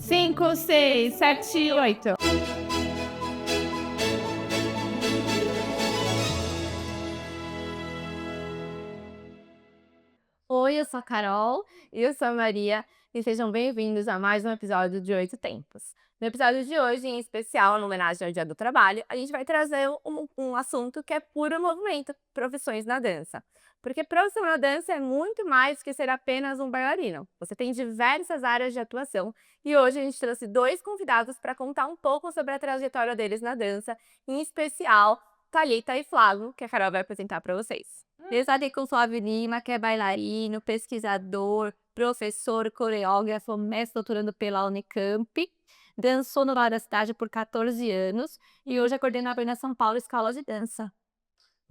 5, 6, 7, 8. Oi, eu sou a Carol. E eu sou a Maria. E sejam bem-vindos a mais um episódio de Oito Tempos. No episódio de hoje, em especial, em homenagem ao Dia do Trabalho, a gente vai trazer um assunto que é puro movimento, profissões na dança. Porque profissão na dança é muito mais que ser apenas um bailarino. Você tem diversas áreas de atuação e hoje a gente trouxe dois convidados para contar um pouco sobre a trajetória deles na dança, em especial Thalita e Flávio, que a Carol vai apresentar para vocês. Desde aqui com Flávio Lima, que é bailarino, pesquisador, professor, coreógrafo, mestre doutorando pela Unicamp, dançou no Lar da Cidade por 14 anos e hoje é coordenador na São Paulo Escola de Dança.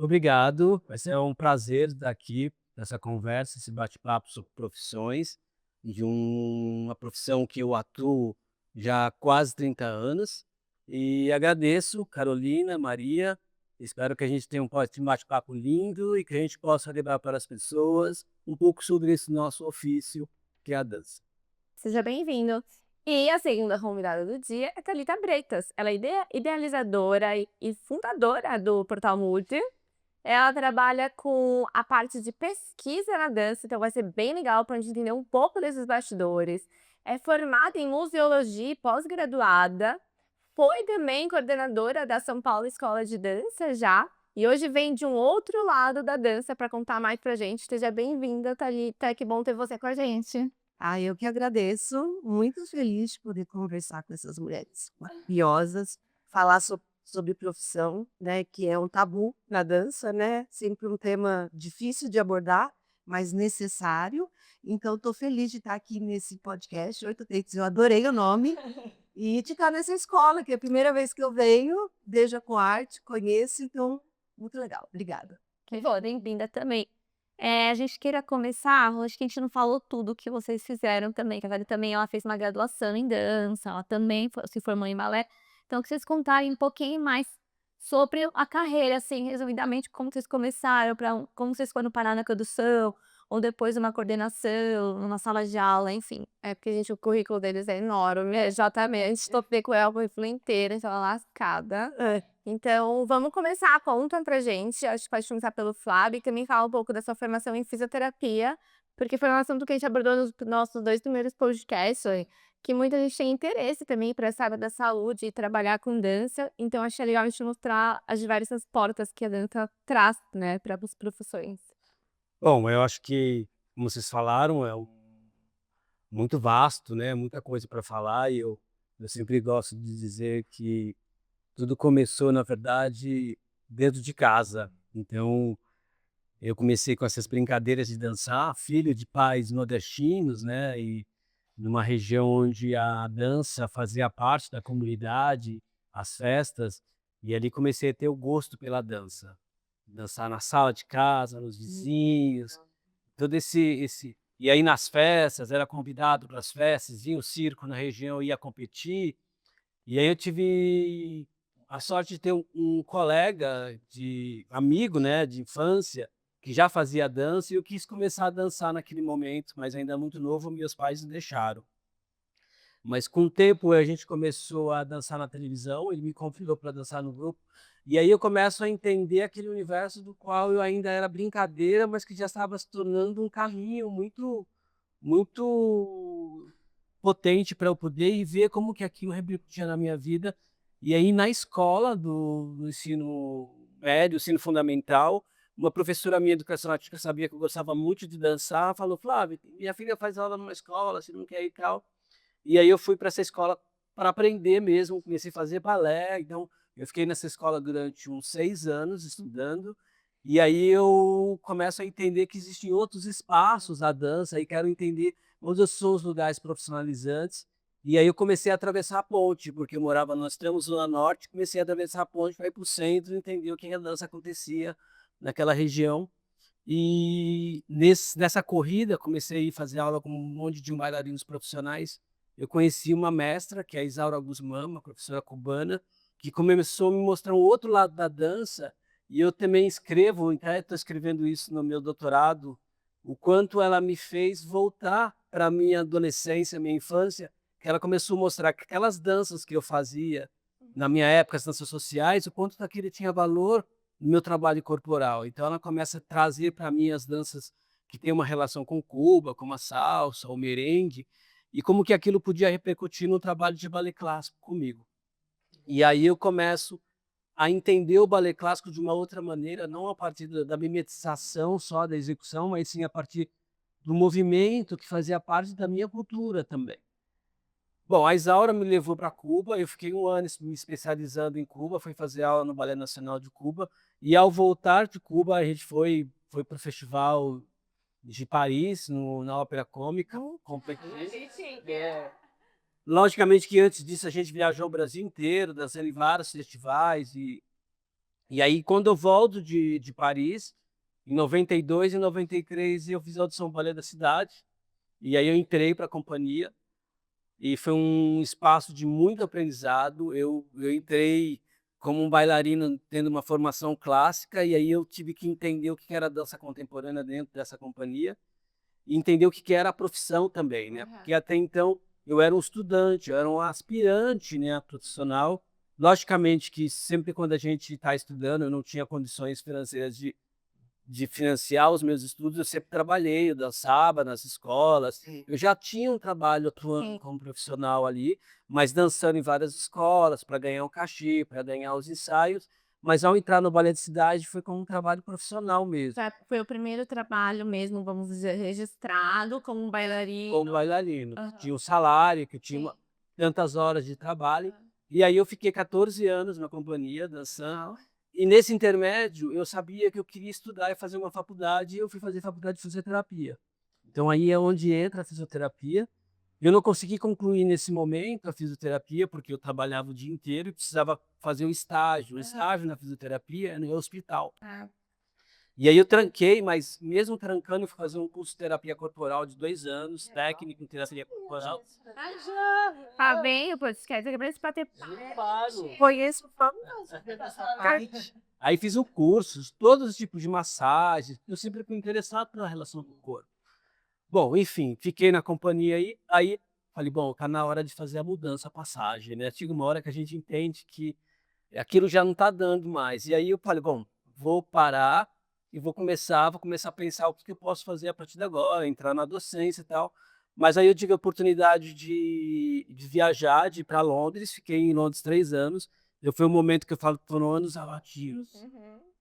Obrigado, vai ser um prazer estar aqui nessa conversa, esse bate-papo sobre profissões, de uma profissão que eu atuo já há quase 30 anos. E agradeço, Carolina, Maria, espero que a gente tenha um bate-papo lindo e que a gente possa levar para as pessoas um pouco sobre esse nosso ofício, que é a dança. Seja bem-vindo. E a segunda convidada do dia é Thalita Bretas. Ela é idealizadora e fundadora do Portal Multi. Ela trabalha com a parte de pesquisa na dança, então vai ser bem legal para a gente entender um pouco desses bastidores. É formada em museologia e pós-graduada. Foi também coordenadora da São Paulo Escola de Dança já. E hoje vem de um outro lado da dança para contar mais pra gente. Seja bem-vinda, Thalita. Que bom ter você com a gente. Eu que agradeço, muito feliz de poder conversar com essas mulheres maravilhosas, falar sobre profissão, né, que é um tabu na dança, né, sempre um tema difícil de abordar, mas necessário. Então, estou feliz de estar aqui nesse podcast, Oito Takes, eu adorei o nome, e de estar nessa escola, que é a primeira vez que eu venho, Beija com Arte, conheço, então, muito legal. Obrigada. Que bom, bem-vinda também. A gente queira começar, acho que a gente não falou tudo que vocês fizeram também, que a Thalita também ela fez uma graduação em dança, ela também se formou em balé. Então, que vocês contarem um pouquinho mais sobre a carreira, assim, resumidamente, como vocês começaram, como vocês foram parar na condução, ou depois uma coordenação, numa sala de aula, enfim. É porque, gente, o currículo deles é enorme, é exatamente, topei com ela o currículo inteiro, então ela lascada. Então, vamos começar. Conta pra gente, acho que pode começar pelo Flávio, e também fala um pouco da sua formação em fisioterapia, porque foi um assunto que a gente abordou nos nossos dois primeiros podcasts, que muita gente tem interesse também para essa área da saúde e trabalhar com dança, então achei legal a gente mostrar as diversas portas que a dança traz, né, para as profissões. Bom, eu acho que, como vocês falaram, muito vasto, né? Muita coisa para falar, e eu sempre gosto de dizer que tudo começou, na verdade, dentro de casa. Então, eu comecei com essas brincadeiras de dançar, filho de pais nordestinos, né? E numa região onde a dança fazia parte da comunidade, as festas, e ali comecei a ter o gosto pela dança. Dançar na sala de casa, nos vizinhos, todo esse e aí nas festas, era convidado para as festas, vinha o circo na região, eu ia competir, e aí eu tive a sorte de ter um colega, amigo, né, de infância, que já fazia dança, e eu quis começar a dançar naquele momento, mas ainda muito novo, meus pais não deixaram. Mas com o tempo a gente começou a dançar na televisão, ele me convidou para dançar no grupo, e aí eu começo a entender aquele universo do qual eu ainda era brincadeira, mas que já estava se tornando um caminho muito potente para eu poder ir ver como que aquilo repercutia na minha vida. E aí na escola do ensino médio, ensino fundamental, uma professora minha de educação artística sabia que eu gostava muito de dançar, falou: Flávio, minha filha faz aula numa escola, você não quer ir e tal. E aí eu fui para essa escola para aprender mesmo, comecei a fazer balé, então eu fiquei nessa escola durante uns 6 anos estudando, e aí eu começo a entender que existem outros espaços à dança, e quero entender onde são os lugares profissionalizantes, e aí eu comecei a atravessar a ponte, porque eu morava no extremo Zona Norte, comecei a atravessar a ponte para ir para o centro, entender o que a dança acontecia naquela região. E nessa corrida, comecei a ir fazer aula com um monte de bailarinos profissionais. Eu conheci uma mestra, que é a Isaura Guzmán, uma professora cubana, que começou a me mostrar um outro lado da dança, e eu também escrevo, estou escrevendo isso no meu doutorado, o quanto ela me fez voltar para a minha adolescência, minha infância, que ela começou a mostrar que aquelas danças que eu fazia na minha época, as danças sociais, o quanto daquilo tinha valor no meu trabalho corporal. Então ela começa a trazer para mim as danças que têm uma relação com Cuba, como a salsa, o merengue, e como que aquilo podia repercutir no trabalho de ballet clássico comigo. E aí eu começo a entender o ballet clássico de uma outra maneira, não a partir da mimetização só da execução, mas sim a partir do movimento que fazia parte da minha cultura também. Bom, a Isaura me levou para Cuba, eu fiquei 1 ano me especializando em Cuba, fui fazer aula no Ballet Nacional de Cuba, e ao voltar de Cuba a gente foi para o festival de Paris, na Ópera Cômica, competi. Logicamente que antes disso a gente viajou o Brasil inteiro, dançando em vários festivais, e aí quando eu volto de Paris, em 92 e 93 eu fiz a audição do Ballet da Cidade, e aí eu entrei para a companhia, e foi um espaço de muito aprendizado. Eu entrei como um bailarino tendo uma formação clássica, e aí eu tive que entender o que era dança contemporânea dentro dessa companhia, e entender o que era a profissão também, né? Porque até então eu era um estudante, eu era um aspirante, né, profissional. Logicamente que sempre quando a gente está estudando, eu não tinha condições financeiras de financiar os meus estudos, eu sempre trabalhei, eu dançava nas escolas, Sim. eu já tinha um trabalho atuando Sim. como profissional ali, mas dançando em várias escolas para ganhar um cachê, para ganhar os ensaios, mas ao entrar no Ballet de Cidade foi como um trabalho profissional mesmo, Foi o primeiro trabalho mesmo, vamos dizer, registrado como um bailarino. como bailarino. Aham. Tinha um salário, que tinha Sim. tantas horas de trabalho, e aí eu fiquei 14 anos na companhia dançando. E nesse intermédio, eu sabia que eu queria estudar e fazer uma faculdade, e eu fui fazer faculdade de fisioterapia. Então aí é onde entra a fisioterapia. Eu não consegui concluir nesse momento a fisioterapia, porque eu trabalhava o dia inteiro e precisava fazer um estágio. O estágio na fisioterapia é no hospital. Ah, E aí eu tranquei, mas mesmo trancando, eu fui fazer um curso de terapia corporal de 2 anos, técnico em terapia corporal. Tá bem, o podcast é pra ter Conheço famoso dessa parte. Aí fiz um curso, todos os tipos de massagens. Eu sempre fui interessado pela relação com o corpo. Bom, enfim, fiquei na companhia aí falei, bom, tá na hora de fazer a mudança, a passagem, né? Chega uma hora que a gente entende que aquilo já não tá dando mais. E aí eu falei, bom, vou parar e vou começar a pensar o que eu posso fazer a partir de agora, entrar na docência e tal. Mas aí eu tive a oportunidade de viajar, de ir para Londres, fiquei em Londres 3 anos. Foi um momento que eu falo que foram anos abativos,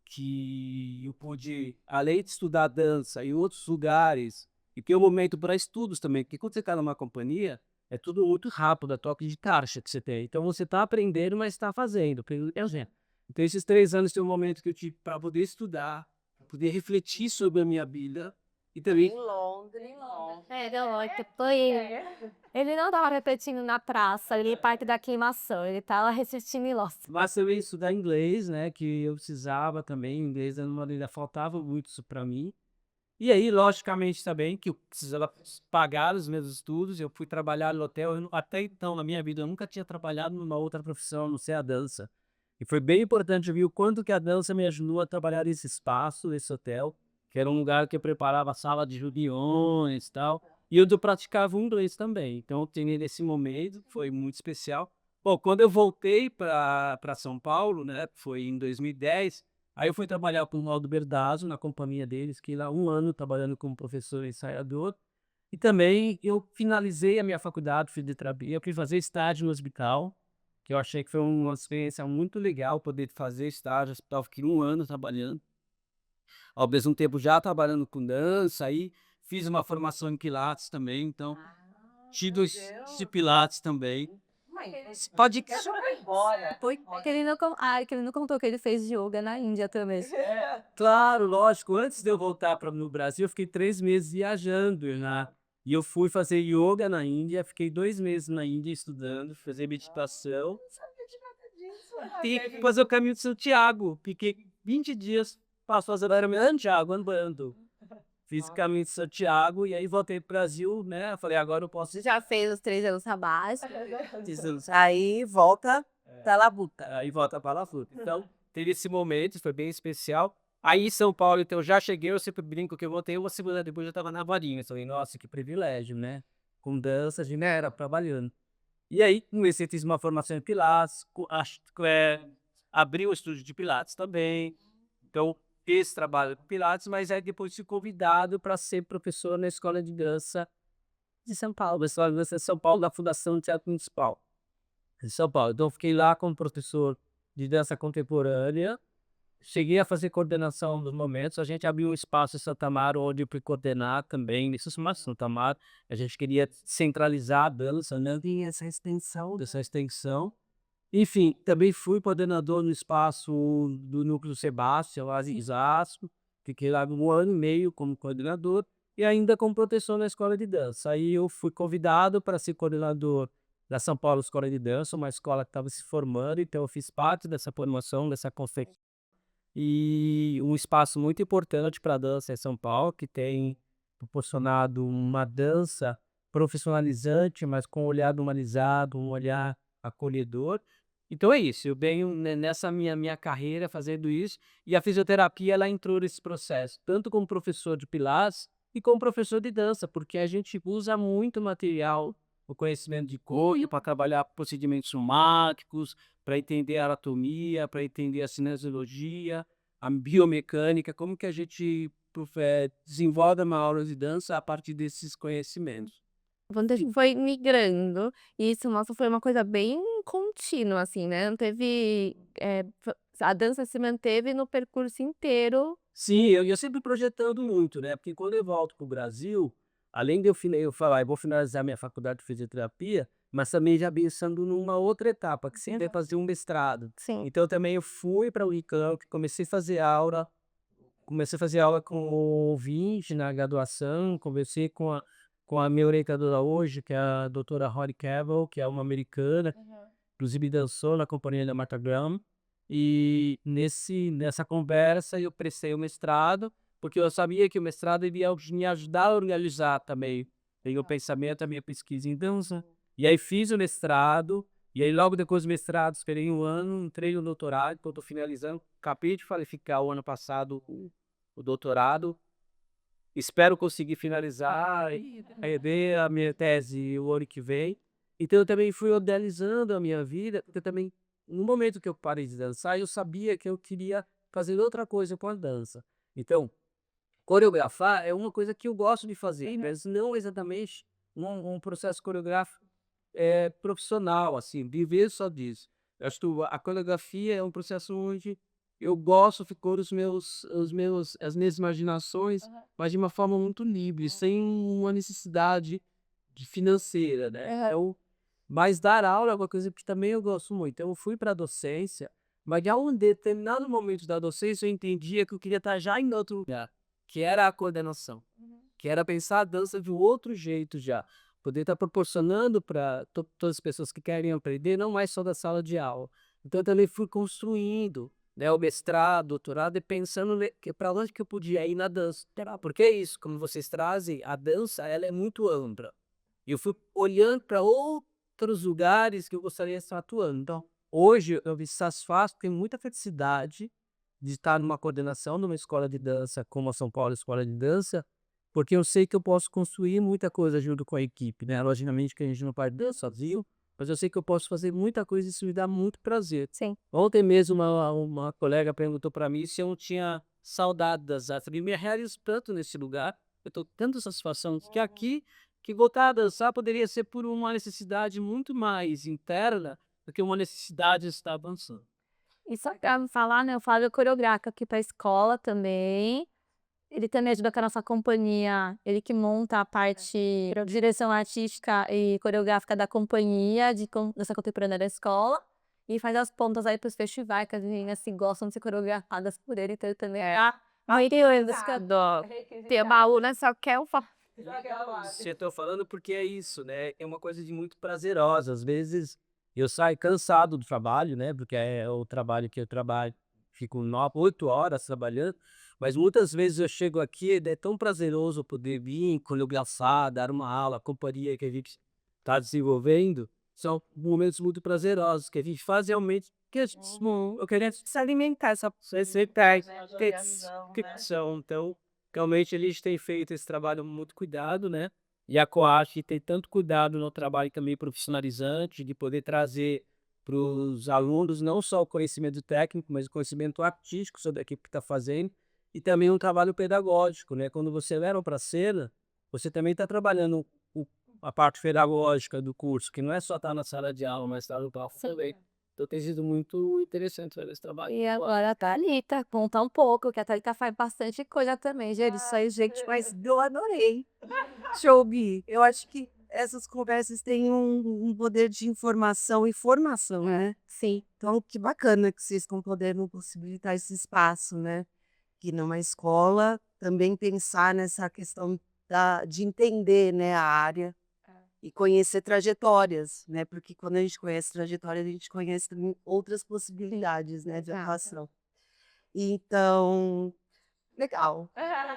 que eu pude, além de estudar dança em outros lugares, e ter um momento para estudos também, porque quando você está numa companhia, é tudo muito rápido, a toque de caixa que você tem. Então você está aprendendo, mas está fazendo, pelo exemplo. Então esses 3 anos tem um momento que eu tive para poder estudar, para poder refletir sobre a minha vida, e também Londres. Ele não tava repetindo na praça, ele é parte da queimação, ele tava repetindo em Lost. mas também estudar inglês, né, que eu precisava também, inglês ainda faltava muito isso para mim. E aí, logicamente também, que eu precisava pagar os meus estudos, eu fui trabalhar no hotel, até então na minha vida eu nunca tinha trabalhado numa outra profissão, a não ser a dança. E foi bem importante eu ver o quanto que a dança me ajudou a trabalhar nesse espaço, nesse hotel, que era um lugar que eu preparava sala de reuniões e tal, e onde eu praticava o inglês também. Então, eu tenho nesse momento, foi muito especial. Bom, quando eu voltei para São Paulo, né, foi em 2010, aí eu fui trabalhar com o Aldo Berdazo, na companhia deles, fiquei lá 1 ano trabalhando como professor ensaiador. E também eu finalizei a minha faculdade de fisioterapia, fui fazer estágio no hospital, que eu achei que foi uma experiência muito legal poder fazer estágio no hospital. Fiquei 1 ano trabalhando, ao mesmo tempo já trabalhando com dança, aí fiz uma formação em Pilates também, então tive de Pilates também. Esse podcast Foi que ele não contou que ele fez yoga na Índia também. Claro, lógico. Antes de eu voltar para no Brasil, eu fiquei 3 meses viajando, né? E eu fui fazer yoga na Índia, fiquei 2 meses na Índia estudando, fazer meditação. E fazer o caminho de Santiago. Fiquei 20 dias, passou a Santiago andando. Fiz o caminho de Santiago e aí voltei pro Brasil, né? Falei, agora eu posso. Você já fez os 3 anos sabáticos. Aí volta pra Labuta. Aí volta para La Fruta. Então, teve esse momento, foi bem especial. Aí em São Paulo, então, eu já cheguei, eu sempre brinco que eu voltei 1 semana depois, eu já estava na Varinha. Eu falei, nossa, que privilégio, né? Com dança, a gente era trabalhando. E aí comecei a ter uma formação em Pilates, abri um estúdio de Pilates também. Então, fiz trabalho com Pilates, mas aí depois fui convidado para ser professor na Escola de Dança de São Paulo, a Escola de Dança de São Paulo, da Fundação Teatro Municipal de São Paulo. Então, eu fiquei lá como professor de dança contemporânea. Cheguei a fazer coordenação dos momentos. A gente abriu um espaço em Santa Amaro, onde eu fui coordenar também, nesse espaço em Santa Amaro. A gente queria centralizar a dança, né? Tem essa extensão. Dessa extensão. Enfim, também fui coordenador no espaço do Núcleo Sebastião, lá em Osasco. Fiquei lá 1 ano e meio como coordenador e ainda como professor na escola de dança. Aí eu fui convidado para ser coordenador da São Paulo Escola de Dança, uma escola que estava se formando, então eu fiz parte dessa formação, dessa conferência. E um espaço muito importante para a dança em São Paulo, que tem proporcionado uma dança profissionalizante, mas com um olhar humanizado, um olhar acolhedor. Então é isso, eu venho nessa minha carreira fazendo isso, e a fisioterapia ela entrou nesse processo, tanto como professor de Pilates e como professor de dança, porque a gente usa muito material, o conhecimento de corpo para trabalhar procedimentos somáticos, para entender a anatomia, para entender a cinesiologia, a biomecânica, como que a gente desenvolve uma aula de dança a partir desses conhecimentos. Quando a gente foi migrando, e isso, nossa, foi uma coisa bem contínua, assim, né, não teve, a dança se manteve no percurso inteiro. Sim, eu sempre projetando muito, né? Porque quando eu volto para o Brasil, além de eu falar, eu vou finalizar minha faculdade de fisioterapia, mas também já pensando numa outra etapa, que seria fazer um mestrado. Sim. Então também eu fui para o Unicamp, comecei a fazer aula com o ouvinte na graduação, conversei com a minha orientadora hoje, que é a doutora Holly Cavill, que é uma americana, inclusive dançou na companhia da Martha Graham. E nessa conversa eu prestei o mestrado, porque eu sabia que o mestrado iria me ajudar a organizar também o pensamento, a minha pesquisa em dança. E aí fiz o mestrado, e aí logo depois do mestrado, esperei 1 ano, entrei no doutorado, que eu estou finalizando, acabei de qualificar o ano passado o doutorado. Espero conseguir finalizar e ver a minha tese o ano que vem. Então eu também fui organizando a minha vida, porque também no momento que eu parei de dançar, eu sabia que eu queria fazer outra coisa com a dança. Então, coreografar é uma coisa que eu gosto de fazer, mas não exatamente um processo coreográfico profissional, assim, viver só disso. Eu acho que a coreografia é um processo onde eu gosto, ficou as minhas imaginações, mas de uma forma muito livre, sem uma necessidade de financeira, né? Então, mas dar aula é uma coisa que também eu gosto muito. Então, eu fui para a docência, mas em um determinado momento da docência eu entendia que eu queria estar já em outro lugar, que era a coordenação, que era pensar a dança de um outro jeito já. Poder estar proporcionando para todas as pessoas que querem aprender, não mais só da sala de aula. Então, eu também fui construindo, né, o mestrado, doutorado, e pensando para onde que eu podia ir na dança. Porque é isso, como vocês trazem, a dança ela é muito ampla. E eu fui olhando para outros lugares que eu gostaria de estar atuando. Então, hoje eu me satisfaço, tenho muita felicidade de estar numa coordenação numa escola de dança como a São Paulo Escola de Dança, porque eu sei que eu posso construir muita coisa junto com a equipe, né? Logicamente que a gente não pode dançar sozinho, mas eu sei que eu posso fazer muita coisa e isso me dá muito prazer. Sim. Ontem mesmo uma colega perguntou para mim se eu não tinha saudade das artes. Eu me realizo tanto nesse lugar, eu estou tanta satisfação que aqui, que voltar a dançar poderia ser por uma necessidade muito mais interna do que uma necessidade de estar dançando. E só pra falar, né, o Flávio é coreógrafo aqui pra escola também. Ele também ajuda com a nossa companhia, ele que monta a parte de direção artística e coreográfica da companhia de dança contemporânea da escola. E faz as pontas aí pros festivais, que as meninas assim, gostam de ser coreografadas por ele, então ele também Tem uma aluna só quer Eu tô falando porque é isso, né? É uma coisa de muito prazerosa. Às vezes eu saio cansado do trabalho, né? Porque é o trabalho que eu trabalho, fico 8 horas trabalhando, mas muitas vezes eu chego aqui e é tão prazeroso poder vir, coreografar, dar uma aula, a companhia que a gente está desenvolvendo, são momentos muito prazerosos, que a gente faz realmente, que eu queria se alimentar, essa ficção. Então, realmente eles têm feito esse trabalho muito cuidado, né? E a Coach tem tanto cuidado no trabalho também profissionalizante, de poder trazer para os alunos não só o conhecimento técnico, mas o conhecimento artístico sobre a equipe que está fazendo, e também um trabalho pedagógico, né? Quando você leva para a cena, você também está trabalhando a parte pedagógica do curso, que não é só estar na sala de aula, mas estar no palco também. Então tem sido muito interessante fazer esse trabalho. E agora a Thalita, conta um pouco, que a Thalita faz bastante coisa também, gente. Isso aí, gente, mas eu adorei te ouvir. Eu acho que essas conversas têm um poder de informação e formação, né? Sim. Então, que bacana que vocês estão podendo possibilitar esse espaço, né? Que numa escola também pensar nessa questão de entender, né, a área e conhecer trajetórias, né? Porque quando a gente conhece trajetórias, a gente conhece também outras possibilidades, né, de Exato. atuação. Então, legal.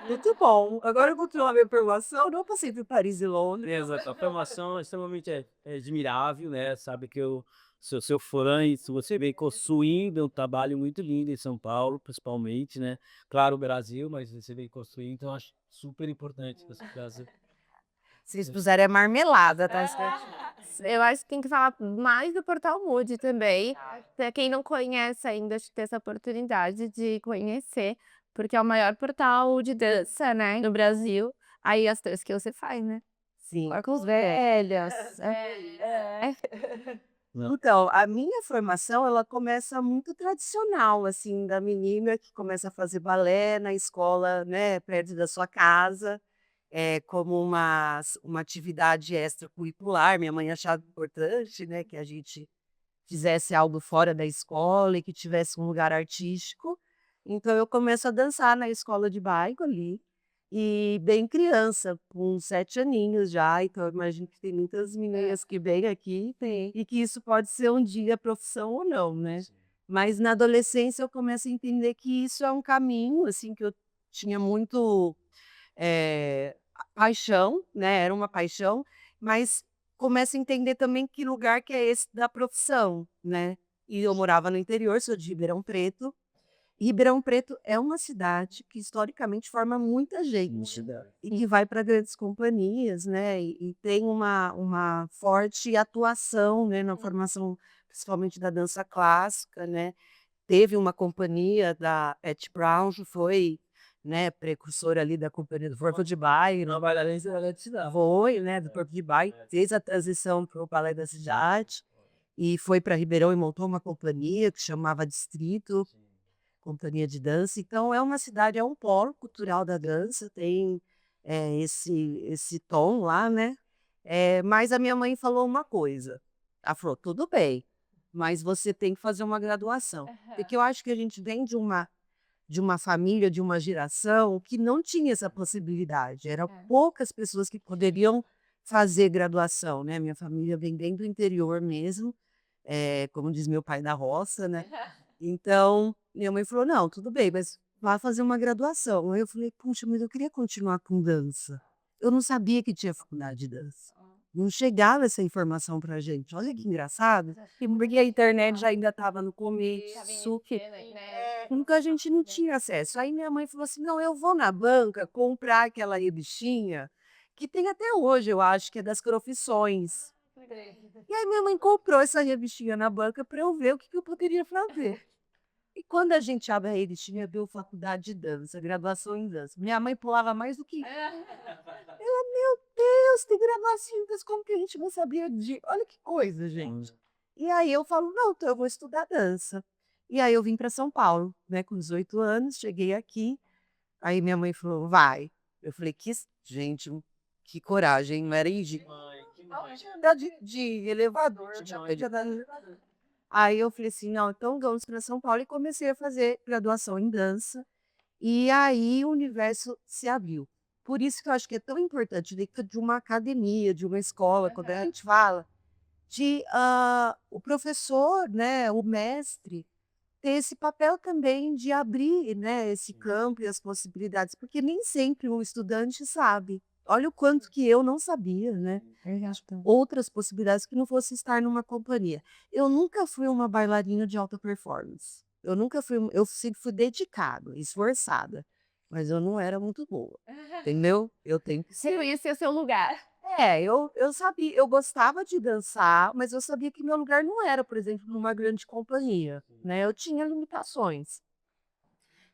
Muito bom. Agora eu vou continuar a minha formação. Não passei por Paris e Londres. Exato. A formação é extremamente admirável, né? Sabe que eu sou seu fã e se você vem construindo um trabalho muito lindo em São Paulo, principalmente, né? Claro, o Brasil, mas você vem construindo, então eu acho super importante você trazer. Vocês puseram a marmelada, tá? Eu acho que tem que falar mais do Portal Mood também. Pra quem não conhece ainda, acho que ter essa oportunidade de conhecer, porque é o maior portal de dança, né, no Brasil. Aí as danças que você faz, né? Sim. Agora com os velhos. Não. Então, a minha formação, ela começa muito tradicional, assim, da menina que começa a fazer balé na escola, né, perto da sua casa, como uma atividade extracurricular. Minha mãe achava importante, né, que a gente fizesse algo fora da escola e que tivesse um lugar artístico. Então, eu começo a dançar na escola de bairro ali, e bem criança, com 7 aninhos já. Então, eu imagino que tem muitas meninas que vêm aqui e que isso pode ser um dia profissão ou não, né? Mas na adolescência eu começo a entender que isso é um caminho, assim, que eu tinha muito paixão, né? Era uma paixão, mas começo a entender também que lugar que é esse da profissão, né? E eu morava no interior, sou de Ribeirão Preto. E Ribeirão Preto é uma cidade que historicamente forma muita gente e que vai para grandes companhias, né? E tem uma forte atuação, né, na formação, principalmente da dança clássica, né? Teve uma companhia da Pat Brown, que foi, né, precursora ali da companhia do Corpo de Baile, Não vai dar nem se dar. foi, né, do Corpo de Baile, fez a transição para o Balé da Cidade e foi para Ribeirão e montou uma companhia que chamava Distrito, companhia de dança. Então é uma cidade, é um polo cultural da dança, tem esse tom lá, né? Mas a minha mãe falou uma coisa, ela falou, tudo bem, mas você tem que fazer uma graduação. Porque eu acho que a gente vem de uma família, de uma geração que não tinha essa possibilidade. Eram poucas pessoas que poderiam fazer graduação, né? Minha família vem bem do interior mesmo, como diz meu pai, da roça, né? Então, minha mãe falou, não, tudo bem, mas vá fazer uma graduação. Aí eu falei, puxa, mas eu queria continuar com dança. Eu não sabia que tinha faculdade de dança. Não chegava essa informação pra gente. Olha que engraçado. Porque a internet já ainda estava no começo. Nunca a gente não tinha acesso. Aí minha mãe falou assim, não, eu vou na banca comprar aquela revistinha, que tem até hoje, eu acho, que é das profissões. E aí minha mãe comprou essa revistinha na banca para eu ver o que eu poderia fazer. E quando a gente abre a revistinha, viu faculdade de dança, graduação em dança. Minha mãe pulava mais do que eu. Ela, meu Deus, tem graduação em dança, como que a gente não sabia de... Olha que coisa, gente. E aí eu falo, não, então eu vou estudar dança. E aí eu vim para São Paulo, né, com 18 anos, cheguei aqui. Aí minha mãe falou, vai. Eu falei, gente, que coragem, não era índice. Não tinha andado de elevador, eu tinha aprendido a andar de elevador. Aí eu falei assim, não, então vamos para São Paulo e comecei a fazer graduação em dança. E aí o universo se abriu. Por isso que eu acho que é tão importante dentro de uma academia, de uma escola, quando a gente fala de o professor, né, o mestre, ter esse papel também de abrir, né, esse campo e as possibilidades, porque nem sempre o estudante sabe. Olha o quanto que eu não sabia, né? Outras possibilidades que não fosse estar numa companhia. Eu nunca fui uma bailarina de alta performance. Eu sempre fui dedicada, esforçada, mas eu não era muito boa, entendeu? Eu tenho que Você conhecia o seu lugar. Eu sabia, eu gostava de dançar, mas eu sabia que meu lugar não era, por exemplo, numa grande companhia, né, eu tinha limitações.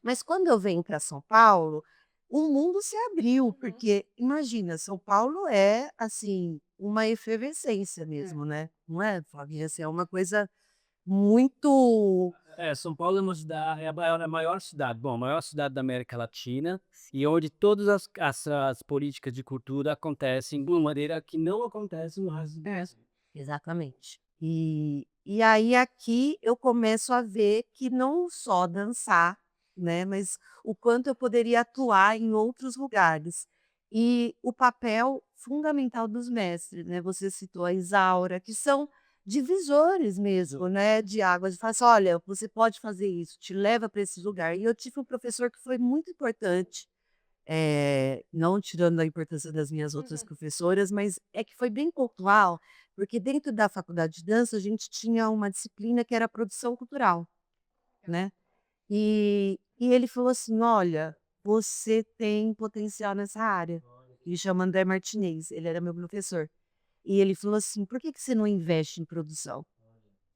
Mas quando eu venho para São Paulo, o mundo se abriu, porque imagina, São Paulo é, assim, uma efervescência mesmo, né, não é, Flavinha? Assim, é uma coisa muito São Paulo é uma cidade, a maior cidade, bom, a maior cidade da América Latina, e onde todas as políticas de cultura acontecem de uma maneira que não acontece no resto do Brasil. exatamente. E aí aqui eu começo a ver que não só dançar, né, mas o quanto eu poderia atuar em outros lugares. E o papel fundamental dos mestres, né, você citou a Isaura, que são divisores mesmo, né, de águas, fala assim: "Olha, você pode fazer isso", te leva para esse lugar. E eu tive um professor que foi muito importante, não tirando a importância das minhas outras professoras, mas é que foi bem pontual, porque dentro da faculdade de dança a gente tinha uma disciplina que era produção cultural, né. E ele falou assim: "Olha, você tem potencial nessa área". Ele chama André Martinez, ele era meu professor. E ele falou assim: "Por que que você não investe em produção?".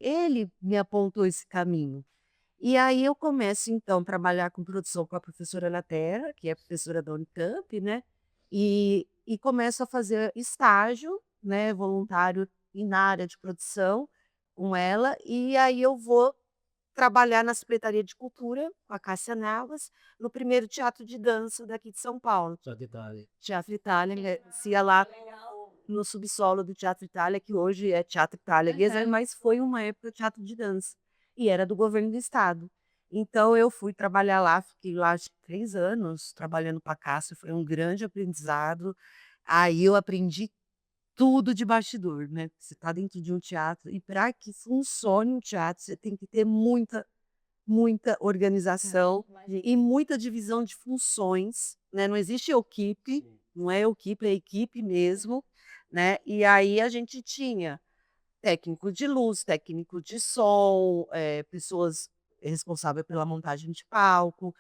Ele me apontou esse caminho. E aí eu começo então a trabalhar com produção com a professora Ana Terra, que é professora da Unicamp, né, e começo a fazer estágio, né, voluntário na área de produção com ela, e aí eu vou trabalhar na Secretaria de Cultura, com a Cássia Navas, no primeiro teatro de dança daqui de São Paulo. Só detalhe. Teatro Itália, se ia lá no subsolo do Teatro Itália, que hoje é Teatro Itália Gesell, mas foi uma época teatro de dança, e era do governo do estado. Então eu fui trabalhar lá, fiquei lá acho que 3 anos trabalhando para a Cássia, foi um grande aprendizado. Aí eu aprendi tudo de bastidor, né, você está dentro de um teatro e para que funcione um teatro, você tem que ter muita organização e muita divisão de funções, né, não existe equipe, não é equipe, é equipe mesmo, né, e aí a gente tinha técnico de luz, técnico de som, pessoas responsáveis pela montagem de palco,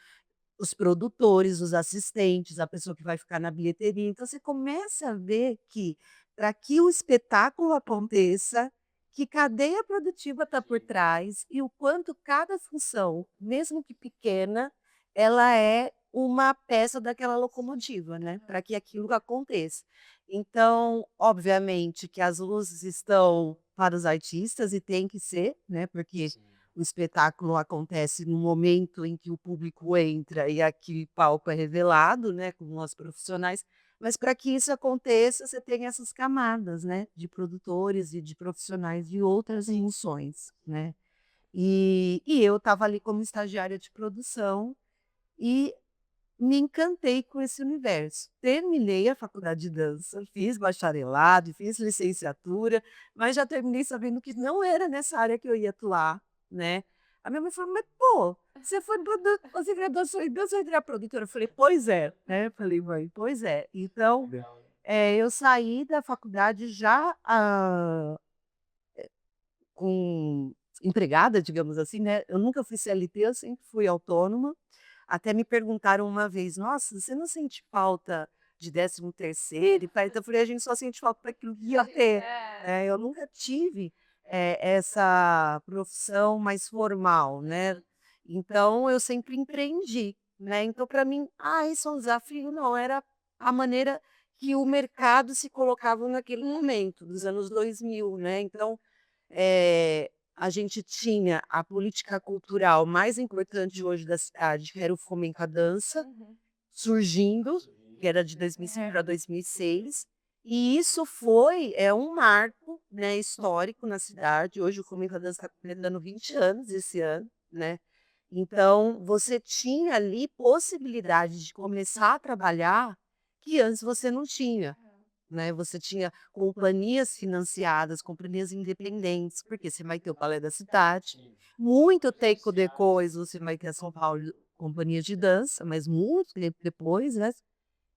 os produtores, os assistentes, a pessoa que vai ficar na bilheteria. Então você começa a ver que, para que o espetáculo aconteça, que cadeia produtiva está por trás e o quanto cada função, mesmo que pequena, ela é uma peça daquela locomotiva, né, para que aquilo aconteça. Então, obviamente que as luzes estão para os artistas e tem que ser, né, porque o espetáculo acontece no momento em que o público entra e aquele palco é revelado, né, como nós profissionais, mas para que isso aconteça, você tem essas camadas, né, de produtores e de profissionais de outras funções, né. E eu estava ali como estagiária de produção e me encantei com esse universo. Terminei a faculdade de dança, fiz bacharelado, fiz licenciatura, mas já terminei sabendo que não era nessa área que eu ia atuar, né. A minha mãe falou: "Mas pô, você graduação em dança, vai virar produtora?". Eu falei: "Pois é", né, falei: "Mãe, pois é". Então, eu saí da faculdade já, com empregada, digamos assim, né, eu nunca fui CLT, eu sempre fui autônoma. Até me perguntaram uma vez: "Nossa, você não sente falta de 13º e tal?". Então eu falei: "A gente só sente falta daquilo que ia ter", né. Eu nunca tive, essa profissão mais formal, né. Então eu sempre empreendi, né. Então para mim, isso é um desafio? Não, era a maneira que o mercado se colocava naquele momento, dos anos 2000, né. Então, a gente tinha a política cultural mais importante hoje da cidade, que era o Fomento à Dança, surgindo, que era de 2005 para 2006, e isso é um marco, né, histórico na cidade. Hoje o Fomento à Dança está completando 20 anos esse ano, né. Então você tinha ali possibilidade de começar a trabalhar que antes você não tinha. Né, você tinha companhias financiadas, companhias independentes, porque você vai ter o Balé da Cidade, muito tempo depois você vai ter a São Paulo Companhia de Dança, mas muito tempo depois, né,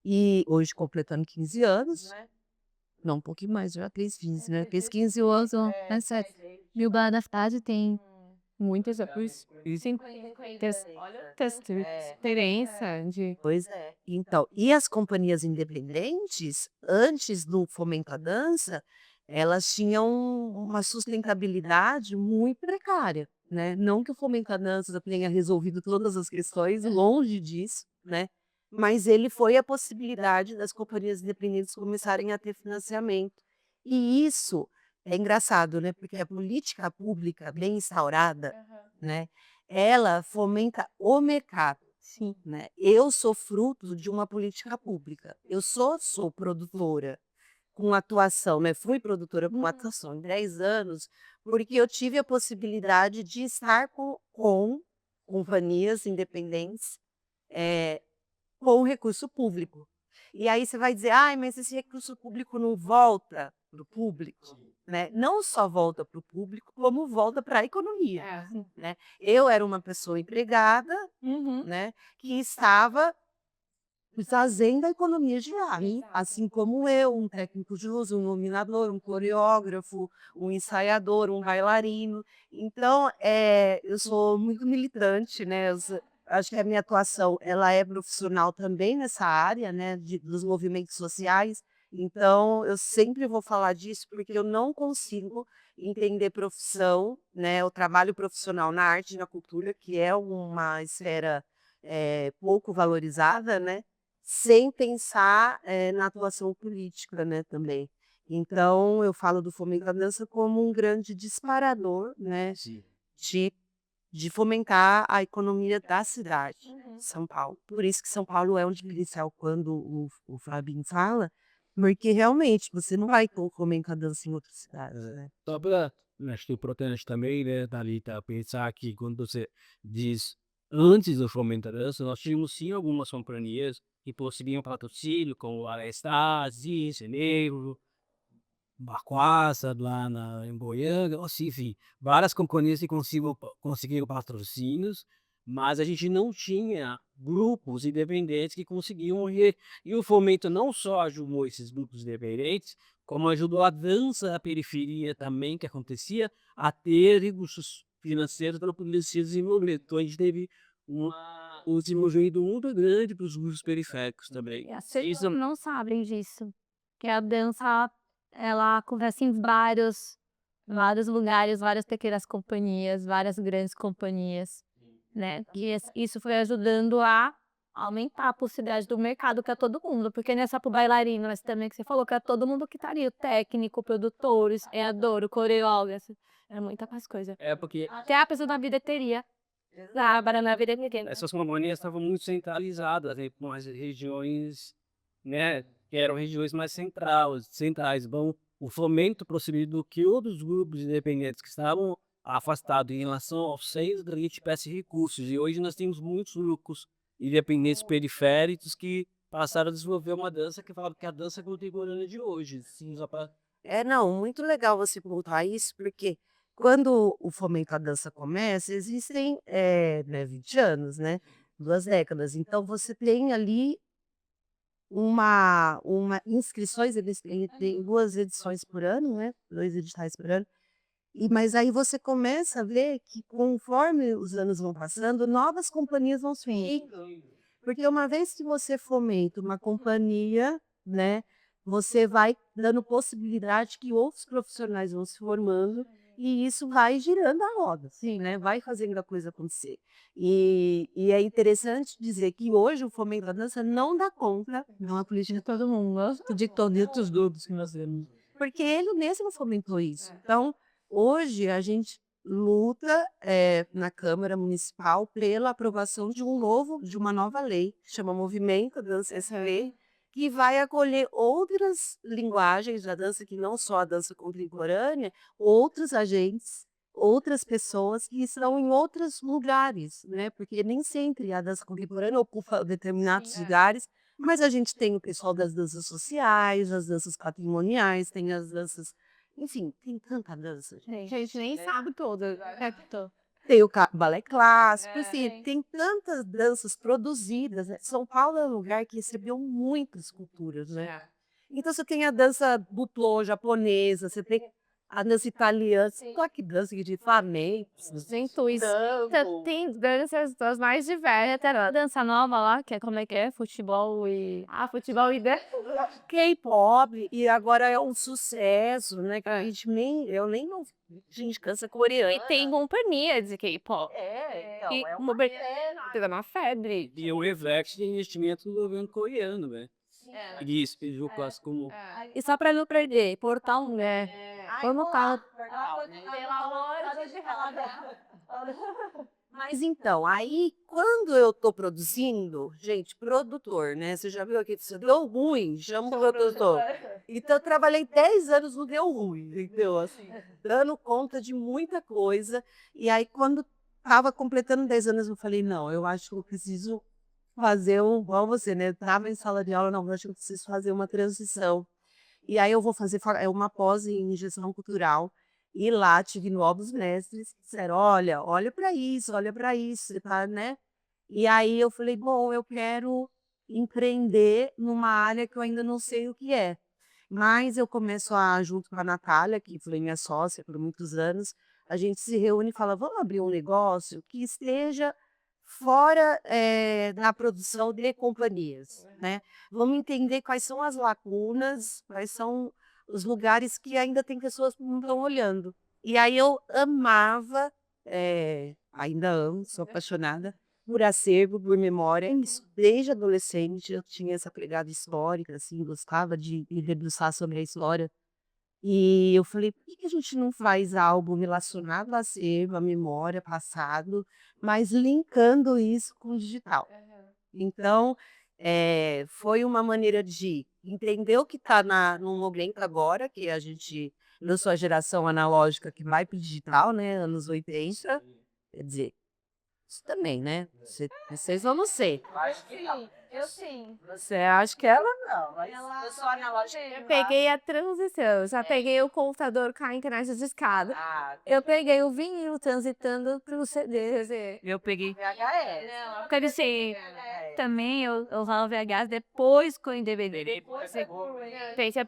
e hoje completando 15 anos, não, um pouquinho mais, já fez 15, né, fez 15 anos, É 7. E o Balé da Cidade tem Muitas depois sim, diferença de Pois é. Então, e as companhias independentes, antes do Fomento à Dança, elas tinham uma sustentabilidade muito precária, né? Não que o Fomento à Dança tenha resolvido todas as questões, longe disso, né? Mas ele foi a possibilidade das companhias independentes começarem a ter financiamento. E isso é engraçado, né? Porque a política pública bem instaurada, né? Ela fomenta o mercado. sim. Né? Eu sou fruto de uma política pública. Eu sou produtora com atuação, né? Fui produtora com atuação em 10 anos, porque eu tive a possibilidade de estar com companhias independentes com recurso público. E aí você vai dizer, ai, mas esse recurso público não volta para o público, né? Não só volta para o público, como volta para a economia, né? Eu era uma pessoa empregada, né, que estava fazendo a economia girar, assim como eu, um técnico de uso, um iluminador, um coreógrafo, um ensaiador, um bailarino. Então, eu sou muito militante, né? Acho que a minha atuação ela é profissional também nessa área, né, dos movimentos sociais. Então, eu sempre vou falar disso porque eu não consigo entender profissão, né, o trabalho profissional na arte e na cultura, que é uma esfera pouco valorizada, né, sem pensar na atuação política, né, também. Então, eu falo do Fomento à Dança como um grande disparador, né, Sim. de fomentar a economia da cidade, São Paulo. Por isso que São Paulo é um diferencial quando o Fabinho fala, porque realmente você não vai ter o Fomento à Dança em outras cidades, né? Só para, acho que é importante também, né, Thalita, pensar que quando você diz antes do Fomento à Dança, nós tínhamos sim algumas companhias que possuíam patrocínio, como a Estase, Ceneiro, Barquaça, lá em Boianga, assim, enfim, várias companhias que conseguiram patrocínios, mas a gente não tinha grupos independentes que conseguiam e o Fomento não só ajudou esses grupos independentes, como ajudou a dança da periferia também, que acontecia, a ter recursos financeiros para poder se desenvolver. Então a gente teve um desenvolvimento muito grande para os grupos periféricos também. E as pessoas não sabem disso, que a dança, ela acontece em vários lugares, várias pequenas companhias, várias grandes companhias, né, e isso foi ajudando a aumentar a possibilidade do mercado para todo mundo, porque não é só para o bailarino, mas também que você falou que é todo mundo que tá ali, o técnico, o produtor, o ensaiador, o coreógrafo, é muita mais coisa. É porque Até a pessoa da bilheteria, trabalha na bilheteria. essas colônias estavam muito centralizadas, né, com as regiões, né, que eram regiões mais centrais. Bom, o fomento possibilitou que outros grupos independentes que estavam afastados em relação aos centros, a gente tivesse recursos. E hoje nós temos muitos grupos independentes periféricos que passaram a desenvolver uma dança que fala que é a dança contemporânea de hoje. Sim, só pra... Não, muito legal você pontuar isso, porque quando o Fomento à Dança começa, existem, né, 20 anos, né, 2 décadas. Então você tem ali uma inscrições, eles têm 2 edições por ano, né, 2 editais por ano. Mas aí você começa a ver que conforme os anos vão passando, novas companhias vão surgindo. Porque uma vez que você fomenta uma companhia, né, você vai dando possibilidade que outros profissionais vão se formando e isso vai girando a roda, assim, né? Vai fazendo a coisa acontecer. E é interessante dizer que hoje o Fomento à Dança não dá conta, não é a política de todo mundo, de todos os grupos que nós temos. Porque ele mesmo fomentou isso. Então, hoje a gente luta na Câmara Municipal pela aprovação de uma nova lei, que chama Movimento Dança SP, que vai acolher outras linguagens da dança, que não só a dança contemporânea, outros agentes, outras pessoas que estão em outros lugares, né? Porque nem sempre a dança contemporânea ocupa determinados lugares, mas a gente tem o pessoal das danças sociais, as danças patrimoniais, tem as danças, enfim, tem tanta dança. A gente nem sabe todas. Tem o balé clássico, assim, tem tantas danças produzidas, né? São Paulo é um lugar que recebeu muitas culturas, né? Então você tem a dança buplô japonesa, você tem a dança italiana, só que dança de flamenco, Tem twist. Tem danças das mais diversas. Tem a dança nova lá, que é como é que é? Futebol e. Ah, futebol e dança. K-pop, e agora é um sucesso, né? Que a gente eu nem não. Gente, dança coreana. E tem companhia de K-pop. Então, E é uma uma febre. E o reflexo de investimento do governo coreano, né? Isso, pediu quase como. E só para não perder, portal vamos tá. Pelo amor de Deus. Mas então, aí quando eu tô produzindo, gente, produtor, né? Você já viu aqui, se deu ruim, chama o produtor. Então eu trabalhei 10 anos no deu ruim, entendeu? Assim, dando conta de muita coisa. E aí quando tava completando 10 anos, eu falei, não, eu acho que eu preciso fazer igual você, né? Tava em sala de aula, não, eu acho que eu preciso fazer uma transição. E aí eu vou fazer uma pós em gestão cultural. E lá tive novos mestres que disseram, olha para isso, você tá, né? E aí eu falei, bom, eu quero empreender numa área que eu ainda não sei o que é. Mas eu começo junto com a Natália, que foi minha sócia por muitos anos, a gente se reúne e fala, vamos abrir um negócio que esteja fora da produção de companhias, né? Vamos entender quais são as lacunas, quais são os lugares que ainda tem pessoas que não estão olhando. E aí eu amava, ainda amo, sou apaixonada por acervo, por memória. Isso desde adolescente eu tinha essa pegada histórica, assim, gostava de me debruçar sobre a história. E eu falei, por que a gente não faz algo relacionado ao acervo, à memória, passado, mas linkando isso com o digital? Então, foi uma maneira de entender o que está no momento agora, que a gente, eu sou a geração analógica que vai para o digital, né, anos 80, quer dizer, isso também, né? Vocês eu não sei. Eu sim. Você acha que ela não, mas eu sou analógica. Eu peguei a transição, já peguei o computador com a internet de escada. Eu peguei o vinil transitando pro CD. Quer dizer, Eu peguei VHS. eu quero dizer, também eu usava VHS depois com o DVD. Gente, eu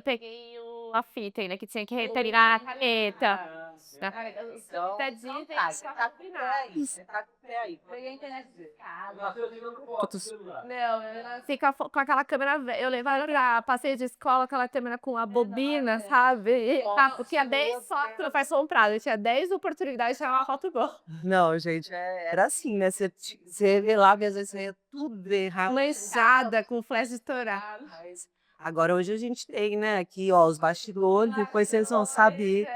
peguei a fita ainda, que tinha que terminar a caneta. Então, Tadinho, você tá com o pé aí, você tá com o pé aí. Peguei a internet de casa. Não, fica com aquela câmera velha. Eu levava pra passeio de escola, aquela câmera com a bobina, sabe? Eu tinha 10 fotos, meu pai comprado. Eu tinha 10 oportunidades de tirar uma foto boa. Não, gente, era assim, né? Você vê lá, às vezes você ia tudo errado. Manchada, com flash estourado. Mas agora hoje a gente tem, né? Aqui, ó, os bastidores, depois vocês vão saber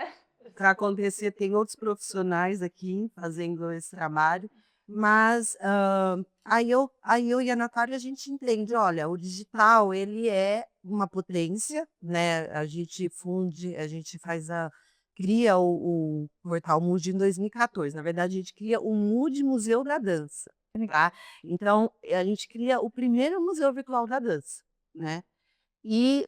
o que vai acontecer. Tem outros profissionais aqui fazendo esse trabalho. Mas aí eu e a Natália, a gente entende, olha, o digital, ele é uma potência, né? A gente funde, a gente cria o portal Mood em 2014. Na verdade, a gente cria o Mood Museu da Dança, tá? Então, a gente cria o primeiro museu virtual da dança, né? E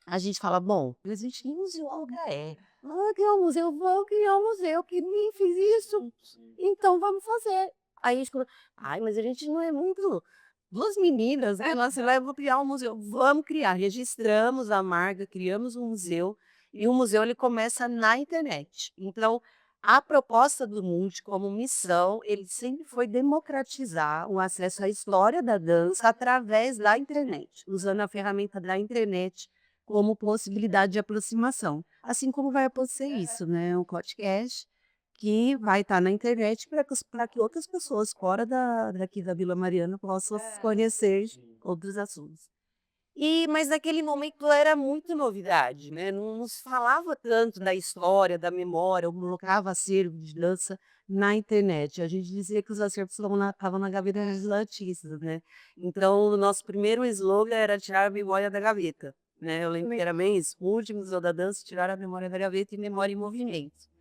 a gente fala, bom, a gente nem usou o HE. Vamos criar um museu, vamos criar um museu, que nem fiz isso, então vamos fazer. Aí a gente falou, ai, mas a gente não é muito... Duas meninas, né? Nós vamos criar um museu. Vamos criar. Registramos a marca, criamos um museu. E o museu ele começa na internet. Então, a proposta do Multi como missão, ele sempre foi democratizar o acesso à história da dança através da internet, usando a ferramenta da internet como possibilidade de aproximação. Assim como vai acontecer isso, né? Um podcast que vai estar na internet para que outras pessoas fora daqui da Vila Mariana possam conhecer outros assuntos. Mas naquele momento era muito novidade, né? Não se falava tanto da história, da memória, eu colocava acervo de dança na internet. A gente dizia que os acervos estavam na gaveta dos artistas, né? Então, o nosso primeiro slogan era tirar a memória da gaveta, né? Eu lembro que era bem isso, o último Museu da Dança, tirar a memória da gaveta e memória em movimento.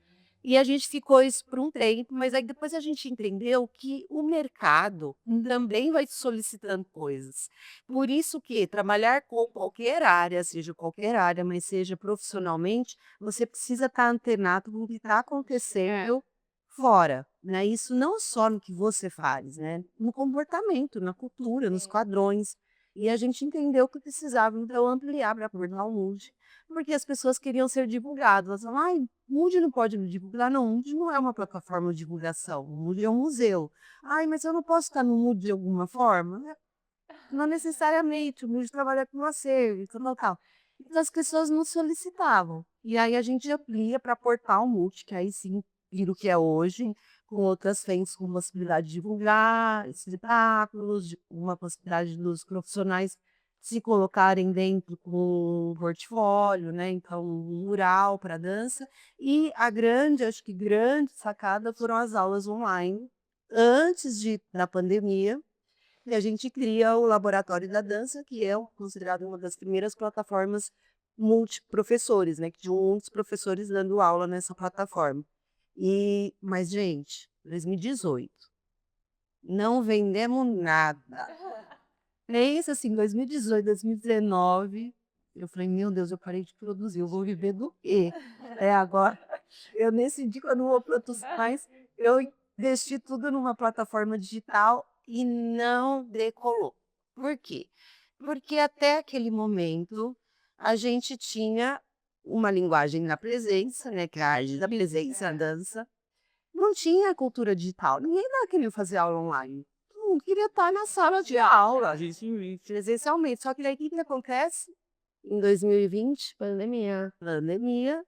E a gente ficou isso por um tempo, mas aí depois a gente entendeu que o mercado também vai solicitando coisas. Por isso que trabalhar com qualquer área, seja qualquer área, mas seja profissionalmente, você precisa estar antenado com o que está acontecendo fora, né? Isso não só no que você faz, né? No comportamento, na cultura, nos padrões. E a gente entendeu que precisava, então, ampliar para Portal Mood, porque as pessoas queriam ser divulgadas. Elas falavam: "Ai, Mood não pode me divulgar". Não, Mood não é uma plataforma de divulgação, o Mood é um museu. "Ai, mas eu não posso estar no Mood de alguma forma?". Não necessariamente, o Mood trabalha com acervo e tal, tal, tal. Então as pessoas nos solicitavam. E aí a gente amplia para Portal Multi, que aí sim vira o que é hoje, com outras frentes, com possibilidade de divulgar espetáculos, uma possibilidade dos profissionais se colocarem dentro com um portfólio, né? Então, um mural para dança. E a grande, acho que grande sacada foram as aulas online antes da pandemia, e a gente cria o Laboratório da Dança, que é considerado uma das primeiras plataformas multiprofessores, né? Que tinha muitos professores dando aula nessa plataforma. Mas, gente, 2018, não vendemos nada. Nem isso assim, 2018, 2019, eu falei, meu Deus, eu parei de produzir, eu vou viver do quê? Agora, eu decidi que eu não vou produzir mais, eu investi tudo numa plataforma digital e não decolou. Por quê? Porque até aquele momento a gente tinha uma linguagem na presença, né, que é a arte da presença, a dança, não tinha cultura digital, ninguém lá queria fazer aula online. Todo mundo queria estar na sala de aula, a gente presencialmente. Só que daí o que acontece? Em 2020, pandemia,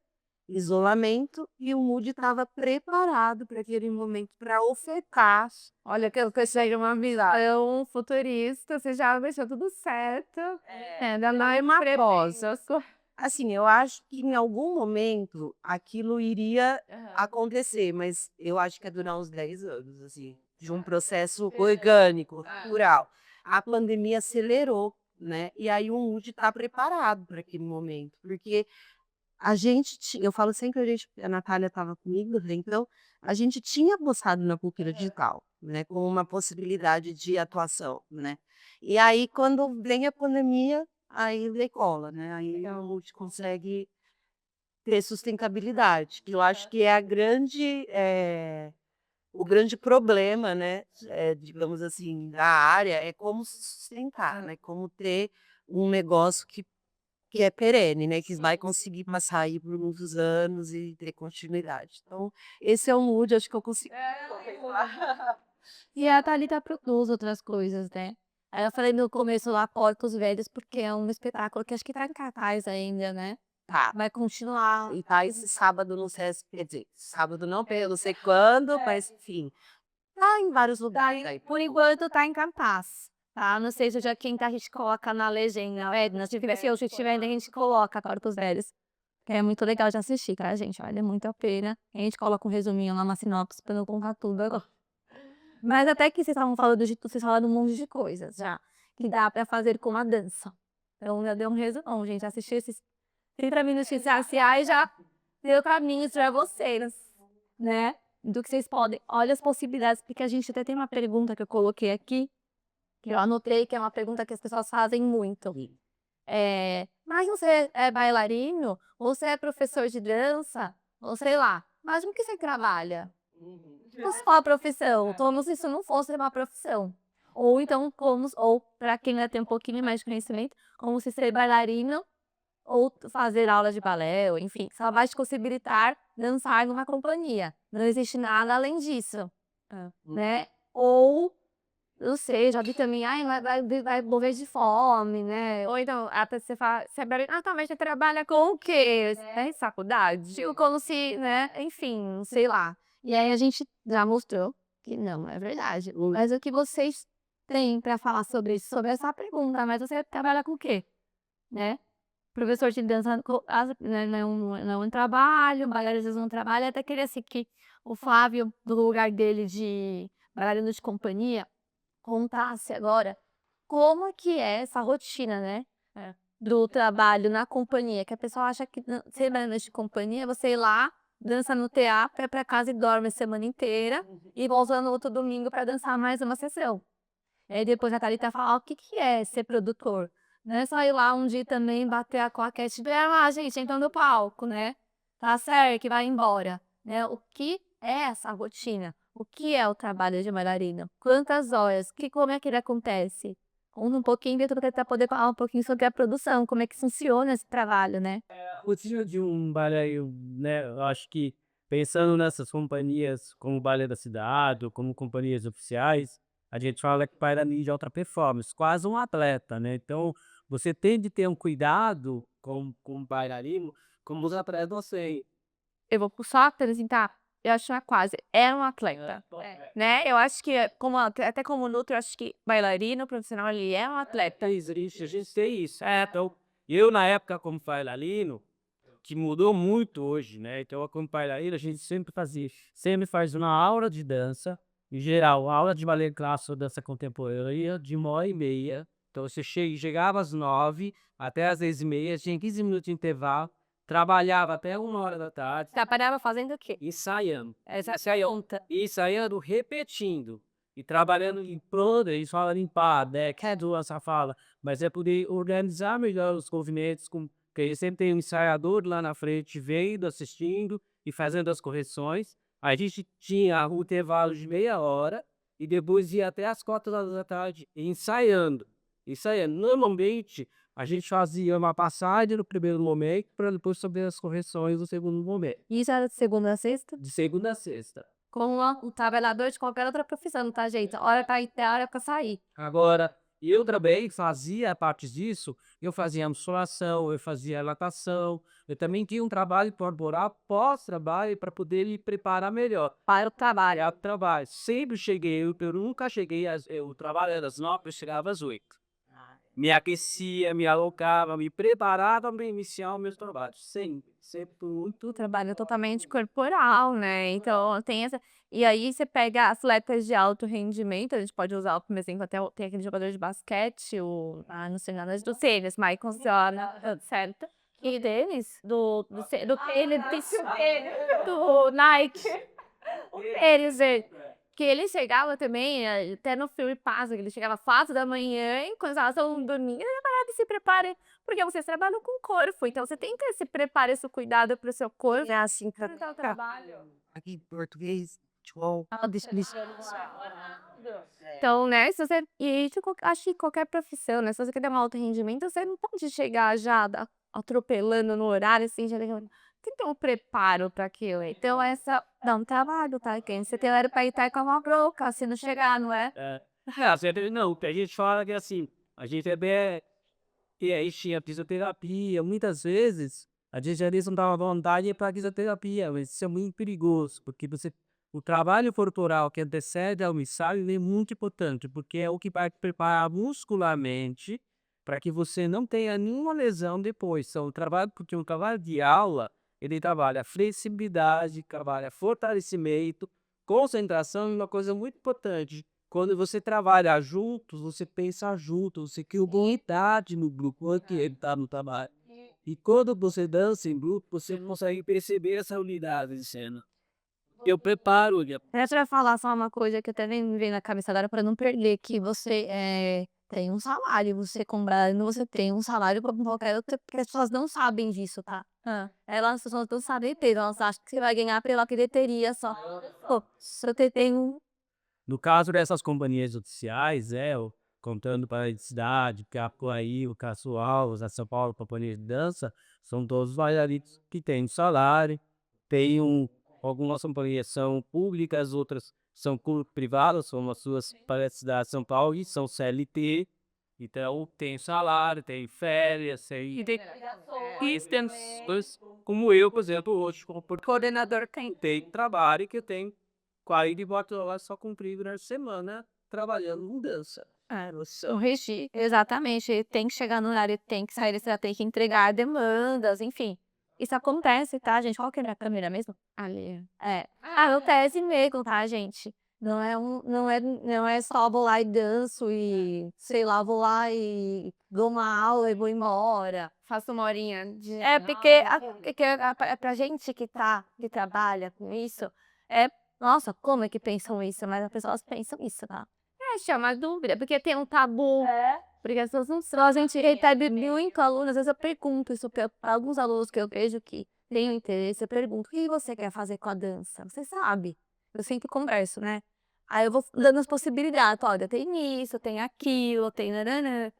isolamento, e o Mood estava preparado para aquele momento para ofertar. Olha, que eu seja uma visão futurista, você já deixou tudo certo. Ainda não é uma prosa. Assim, eu acho que em algum momento aquilo iria acontecer, mas eu acho que ia durar uns 10 anos, assim, de um processo orgânico, natural. A pandemia acelerou, né? E aí o Mood está preparado para aquele momento, porque a gente tinha, eu falo sempre a gente, a Natália estava comigo, né, então a gente tinha apostado na cultura digital, né, como uma possibilidade de atuação, né? E aí quando vem a pandemia, aí decola, né? Aí a gente consegue ter sustentabilidade, que eu acho que é o grande problema, né, digamos assim, da área, é como se sustentar, né? Como ter um negócio que é perene, né, que vai conseguir passar aí por muitos anos e ter continuidade. Então, esse é o mood, acho que eu consigo. E a Thalita produz outras coisas, né. Aí eu falei no começo lá Porcos Velhos, porque é um espetáculo que acho que tá em cartaz ainda, né. Tá. Vai continuar. E tá esse sábado no Sesc, quer dizer, sábado não, porque eu não sei quando, mas enfim, tá em vários lugares aí. Por enquanto tá em cartaz, tá. Não sei se já quem tá a gente coloca na legenda, Edna, se tiver, se hoje tiver ainda a gente coloca Porcos Velhos, que é muito legal de assistir, tá gente, vale muito a pena. A gente coloca um resuminho lá, uma sinopse pra não contar tudo agora. Mas até que vocês estavam falando de vocês falaram um monte de coisas já, que dá pra fazer com a dança. Então já deu um resumão, gente, assistir esses 30 minutos iniciais já deu caminhos pra vocês, né, do que vocês podem. Olha as possibilidades, porque a gente até tem uma pergunta que eu coloquei aqui, que eu anotei, que é uma pergunta que as pessoas fazem muito. Mas você é bailarino? Ou você é professor de dança? Ou sei lá, mas no que você trabalha? Não só a profissão, como se isso não fosse uma profissão. Ou então, ou para quem ainda tem um pouquinho mais de conhecimento, como se ser bailarino ou fazer aula de balé, ou enfim, só vai te possibilitar dançar numa companhia. Não existe nada além disso, né? Ou, não sei, já vi também, ai, vai morrer de fome, né? Ou então, até você fala, você é bailarina, tá, mas você trabalha com o quê? Tem faculdade? Tipo, como se, né, enfim, sei lá. E aí a gente já mostrou que não é verdade. Mas o que vocês têm para falar sobre isso, sobre essa pergunta, mas você trabalha com o quê? Né? Professor de dança né, não é um trabalho, bailarina às vezes não trabalha, até queria assim que o Flávio, do lugar dele de bailarino de companhia, contasse agora como que é essa rotina, né? Do trabalho na companhia, que a pessoa acha que ser bailarina de companhia é você ir lá, dança no teatro, vai pra casa e dorme a semana inteira e volta no outro domingo para dançar mais uma sessão. Aí depois a Thalita fala, o que que é ser produtor? Não é só ir lá um dia também bater a claquete e lá, gente, entrando no palco, né? Tá certo, que vai embora, né? O que é essa rotina? O que é o trabalho de bailarina? Quantas horas? Como é que ele acontece? Conta um pouquinho dentro para poder falar um pouquinho sobre a produção, como é que funciona esse trabalho, né? A rotina de um bailarino, né, eu acho que pensando nessas companhias como o Balé da Cidade ou como companhias oficiais, a gente fala que bailarino de alta performance, quase um atleta, né? Então, você tem de ter um cuidado com o bailarino, como os atletas têm. Eu vou só apresentar, eu acho uma quase, é um atleta, né? Eu acho que como até como nutri, eu acho que bailarino profissional, ele é um atleta. Existe, a gente tem isso. Então, eu na época como bailarino, que mudou muito hoje, né? Então, como bailarino, a gente sempre faz uma aula de dança, em geral, aula de balé clássico ou dança contemporânea, de 1h30. Então, você chegava às 9h até às 10h30, tinha 15 minutos de intervalo, trabalhava até 1h da tarde, Trabalhava fazendo o quê? ensaiando. Essa Ensaiando. conta. E ensaiando, repetindo. E trabalhando em prol, eles falam limpar, né? Quer doer essa fala, mas é poder organizar melhor os movimentos, porque eles sempre tem um ensaiador lá na frente, vendo, assistindo e fazendo as correções. A gente tinha o intervalo de meia hora e depois ia até as 4h da tarde ensaiando. Ensaiando. Normalmente, a gente fazia uma passagem no primeiro momento para depois fazer as correções no segundo momento. Isso era de segunda a sexta? De segunda a sexta. Com o trabalhador de qualquer outra profissão, tá, gente? Hora pra ir, hora pra sair. Agora, eu também fazia a parte disso, eu fazia musculação, eu fazia natação, eu também tinha um trabalho corporal pós-trabalho para poder me preparar melhor. Para o trabalho. Para o trabalho. Sempre cheguei, eu nunca cheguei, eu trabalho às 9h, eu chegava às 8h. Me aquecia, me alocava, me preparava para iniciar os meus trabalhos. Sempre, sempre muito. O trabalho é totalmente corporal, né? Então tem essa. E aí você pega atletas de alto rendimento, a gente pode usar como exemplo até tem aquele jogador de basquete, não sei nada do tênis, Michael Jordan, certo? E deles, do tênis, do Nike, o tênis, que ele chegava também, até no filme passa, que ele chegava às 4h da manhã, enquanto elas estavam dormindo, ele parava e se prepara, porque vocês trabalham com o corpo, então você tem que ter esse preparo, esse cuidado pro seu corpo. É assim para Para o trabalho. aqui em português, futebol. Então, né, se você, e isso acho que qualquer profissão, né, se você quer ter um alto rendimento, você não pode chegar já atropelando no horário, assim, já tem que ter um preparo para aquilo. Então, essa dá um trabalho, tá? Quem você tem hora para ir tá com uma broca, se não chegar, não é? Não, a gente fala que assim, a gente é bem. E aí tinha fisioterapia, muitas vezes a gente às vezes não dava vontade para fisioterapia, mas isso é muito perigoso, porque o trabalho corporal que antecede ao ensaio ele é muito importante, porque é o que vai te preparar muscularmente para que você não tenha nenhuma lesão depois. Então, porque o trabalho de aula, ele trabalha flexibilidade, trabalha fortalecimento, concentração e uma coisa muito importante, quando você trabalha juntos, você pensa junto, você cria uma unidade no grupo, antes que ele está no trabalho. E quando você dança em grupo, você consegue perceber essa unidade de cena. Eu preparo, Eu ia falar só uma coisa que até me vem na cabeça agora para não perder, que você tem um salário, você comprando, você tem um salário como qualquer outra, porque as pessoas não sabem disso, tá? Elas as pessoas não sabem ter, elas acham que você vai ganhar pela bilheteria só. Pô, se você tem um. no caso dessas companhias oficiais, contando para a cidade, Capoaí, o Casual, a São Paulo, Companhia de Dança, são todos bailarinos que têm salário, algumas companhias são públicas, outras são privadas, como as suas para a cidade de São Paulo, e são CLT, então tem salário, tem férias, como eu, por exemplo, hoje, como coordenador, tem trabalho que eu tenho 44 horas só cumprido na semana trabalhando em dança. O registro, exatamente, tem que chegar no horário, tem que sair, você tem que entregar demandas, enfim. Isso acontece, tá, gente? Qual que é a minha câmera mesmo? Ali. Acontece mesmo, tá, gente? Não é só vou lá e danço e, sei lá, vou lá e dou uma aula e vou embora. Faço uma horinha de. Porque pra gente que trabalha com isso, nossa, como é que pensam isso? Mas as pessoas pensam isso, tá? Chama dúvida, porque tem um tabu. Porque as pessoas não Então, a gente recebe muito aluno, às vezes eu pergunto isso para alguns alunos que eu vejo que têm interesse, eu pergunto, o que você quer fazer com a dança? Você sabe? Eu sempre converso, né? Aí eu vou dando as possibilidades, olha, tem isso, tem aquilo, tem nananã.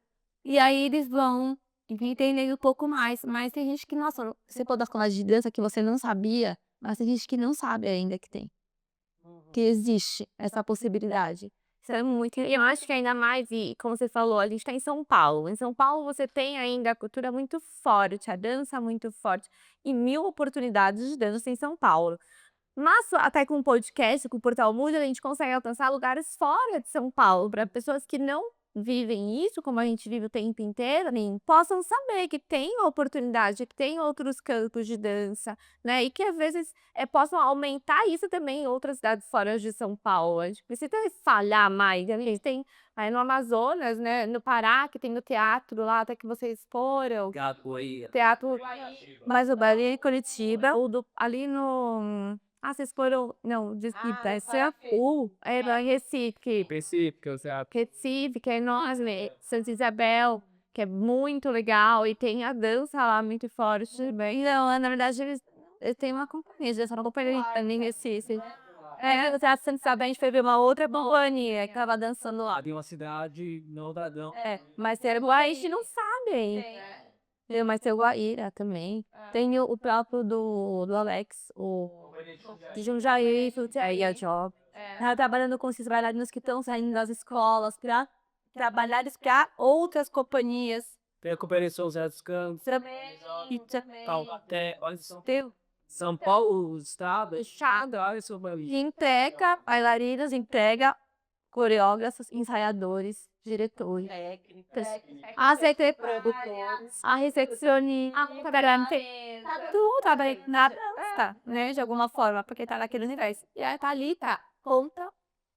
E aí eles vão entendendo um pouco mais, mas tem gente que, nossa, você pode dar escola de dança que você não sabia, mas tem gente que não sabe ainda que tem, que existe essa possibilidade. Isso é muito eu acho que ainda mais e como você falou, a gente tá em São Paulo. Em São Paulo você tem ainda a cultura muito forte, a dança muito forte e 1000 oportunidades de dança em São Paulo. Mas até com o podcast, com o Portal Mude, a gente consegue alcançar lugares fora de São Paulo, para pessoas que não vivem isso, como a gente vive o tempo inteiro, possam saber que tem oportunidade, que tem outros campos de dança, né? E que às vezes possam aumentar isso também em outras cidades fora de São Paulo. A gente precisa falhar mais. A gente tem aí no Amazonas, né? No Pará, que tem o teatro lá, até que vocês foram. Teatro, mas o Bali em Curitiba, ali no vocês foram não, desculpa, é Ceaú, era em Recife. Recife, que é enorme, Santa Isabel, que é muito legal, e tem a dança lá muito forte também. Não, na verdade eles têm uma companhia, eles são uma companhia em Recife. O Teatro Santa Isabel a gente foi ver uma outra companhia que tava dançando lá. Tem uma cidade, não dá não. Mas Ceará a gente não sabe. Mas tem o Guaíra também. Tem o próprio do Alex, o de Jundiaí, e a Job. Tá trabalhando com esses bailarinos que estão saindo das escolas para trabalhar para outras companhias. Tem a Companhia São José dos Campos, Também. E também. Taubaté, olha só. Tem São Paulo, o estado, fechado. olha só, E entrega bailarinos, entrega coreógrafos, ensaiadores, diretores, a produtores, a recepcionista, tá tudo trabalhando na dança, né, de alguma forma, porque tá naquele universo. E a Thalita conta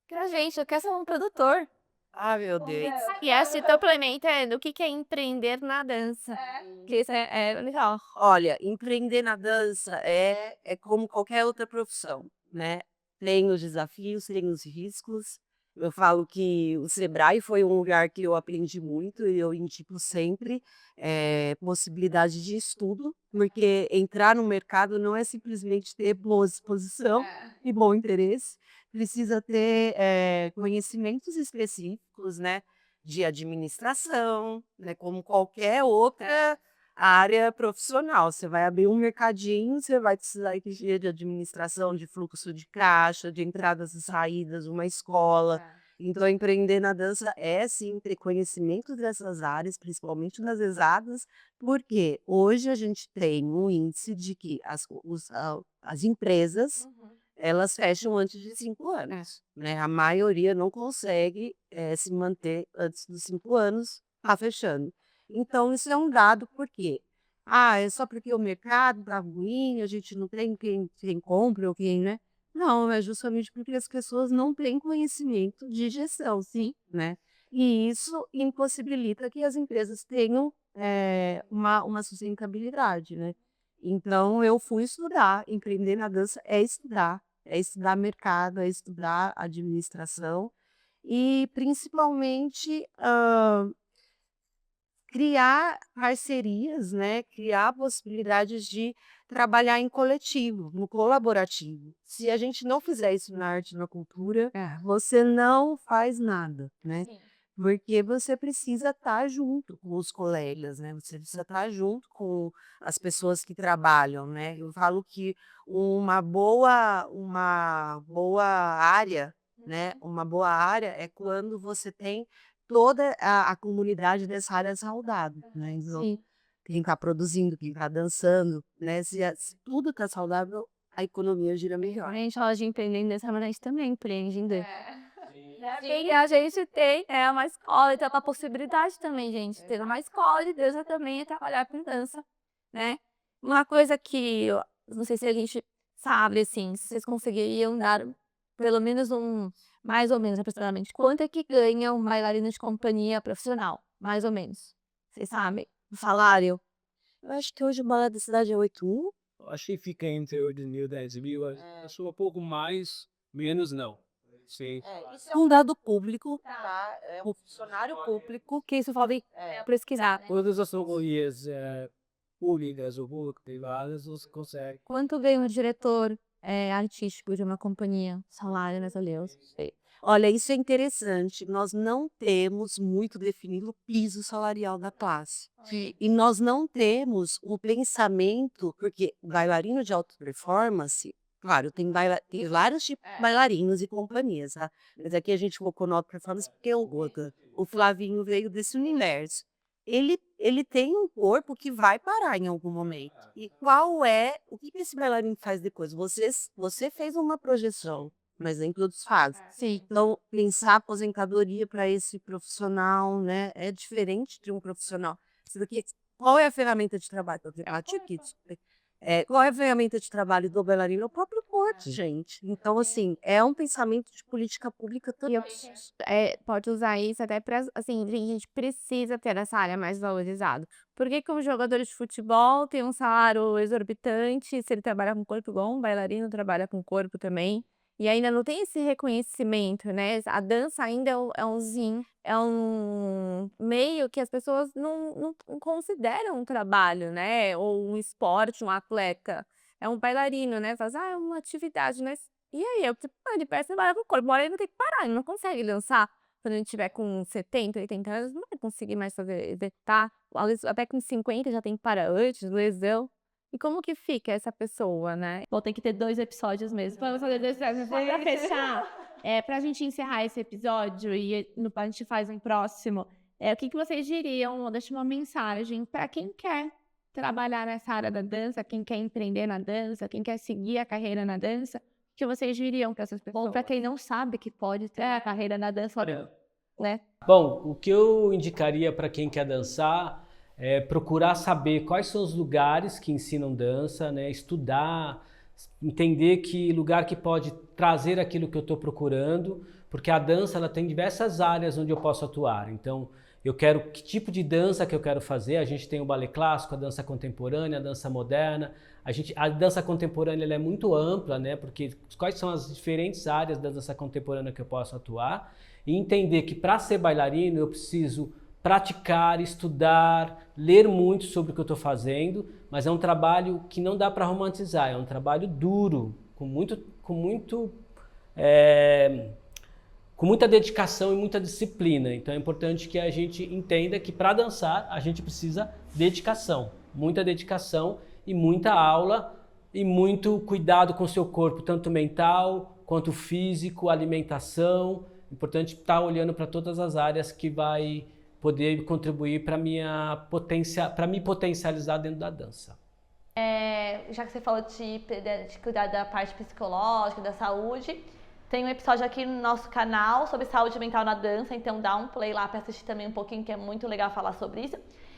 pra gente, eu quero ser um produtor. Ah, meu Deus. E esse teu complementando, o que é empreender na dança? Que isso é legal. Olha, empreender na dança é como qualquer outra profissão, né? Tem os desafios, tem os riscos. Eu falo que o Sebrae foi um lugar que eu aprendi muito e eu indico sempre possibilidade de estudo, porque entrar no mercado não é simplesmente ter boa disposição e bom interesse, precisa ter conhecimentos específicos, né? De administração, né? Como qualquer outra área profissional. Você vai abrir um mercadinho, você vai precisar entender de administração, de fluxo de caixa, de entradas e saídas, uma escola. Então, empreender na dança é sim ter conhecimento dessas áreas, principalmente nas exatas, porque hoje a gente tem um índice de que as empresas elas fecham antes de 5 anos, né? A maioria não consegue se manter antes dos 5 anos, tá fechando. Então, isso é um dado, por quê? É só porque o mercado tá ruim, a gente não tem quem compra ou quem, né? Não, é justamente porque as pessoas não têm conhecimento de gestão, sim, né? E isso impossibilita que as empresas tenham uma sustentabilidade, né? Então, eu fui estudar, empreender na dança é estudar mercado, é estudar administração e, principalmente, criar parcerias, né, criar possibilidades de trabalhar em coletivo, no colaborativo. Se a gente não fizer isso na arte e na cultura, você não faz nada, né? Porque você precisa estar junto com os colegas, né? Você precisa estar junto com as pessoas que trabalham, né? Eu falo que uma boa área, né? Uma boa área é quando você tem toda a comunidade dessa área saudável, né? Então, Sim. quem está produzindo, quem está dançando, né? Se tudo está saudável, a economia gira melhor. A gente fala de empreender dessa maneira, a gente também empreende em dança. E a gente tem uma escola, então é uma possibilidade também, gente. Ter uma escola de dança também é trabalhar com dança, né? Uma coisa que eu não sei se a gente sabe, assim, se vocês conseguiriam dar pelo menos mais ou menos aproximadamente, quanto é que ganha um bailarino de companhia profissional? Mais ou menos. Vocês sabem? O salário? Eu acho que hoje o balé da cidade é 8.000. Acho que fica entre 8.000 e 10.000. Acho um pouco mais, menos não. Sim. Isso é um dado público, tá? É um funcionário público. Que isso podem pesquisar. Todas as companhias públicas ou privadas, você consegue. Quanto ganha um diretor artístico de uma companhia, salário, mais ou menos. Olha, isso é interessante. Nós não temos muito definido o piso salarial da classe. E nós não temos um pensamento, porque bailarino de alta performance, claro, tem vários tipos de bailarinos e companhias, tá? Mas aqui a gente focou no alta performance porque o Flavinho veio desse universo. Ele tem um corpo que vai parar em algum momento. E o que esse bailarino faz depois? Você fez uma projeção, mas nem todos fazem. Sim. Então, pensar aposentadoria para esse profissional, né, é diferente de um profissional. Qual é a ferramenta de trabalho? Qual é a ferramenta de trabalho do bailarino? É o próprio corpo, gente. Então, assim, é um pensamento de política pública também. Pode usar isso até para, assim, a gente precisa ter essa área mais valorizada. Por que que um jogador de futebol tem um salário exorbitante se ele trabalha com corpo igual um bailarino trabalha com corpo também? E ainda não tem esse reconhecimento, né? A dança ainda é um meio que as pessoas não consideram um trabalho, né? Ou um esporte, um atleta. É um bailarino, né? Faz, é uma atividade, mas e aí? Ele parece trabalhar com o corpo, uma hora ele vai ter que parar, ele não consegue dançar. Quando ele tiver com 70, 80 anos, não vai conseguir mais fazer, executar. Até com 50 já tem que parar antes, lesão. E como que fica essa pessoa, né? Vou ter que ter 2 episódios mesmo. Vamos fazer 2 episódios. Pra fechar, pra gente encerrar esse episódio e a gente faz um próximo, o que vocês diriam, deixa uma mensagem para quem quer trabalhar nessa área da dança, quem quer empreender na dança, quem quer seguir a carreira na dança, o que vocês diriam para essas pessoas? Ou para quem não sabe que pode ter a carreira na dança, né? Bom, o que eu indicaria para quem quer dançar é procurar saber quais são os lugares que ensinam dança, né? Estudar, entender que lugar que pode trazer aquilo que eu estou procurando, porque a dança ela tem diversas áreas onde eu posso atuar. Então, eu quero que tipo de dança que eu quero fazer. A gente tem o balé clássico, a dança contemporânea, a dança moderna. A dança contemporânea ela é muito ampla, né? Porque quais são as diferentes áreas da dança contemporânea que eu posso atuar? E entender que para ser bailarino eu preciso praticar, estudar, ler muito sobre o que eu estou fazendo, mas é um trabalho que não dá para romantizar, é um trabalho duro, com muita dedicação e muita disciplina. Então é importante que a gente entenda que para dançar a gente precisa dedicação, muita dedicação e muita aula e muito cuidado com o seu corpo, tanto mental quanto físico, alimentação. Importante estar olhando para todas as áreas que vai poder contribuir para me potencializar dentro da dança. Já que você falou de cuidar da parte psicológica, da saúde, tem um episódio aqui no nosso canal sobre saúde mental na dança, então dá um play lá para assistir também um pouquinho, que é muito legal falar sobre isso.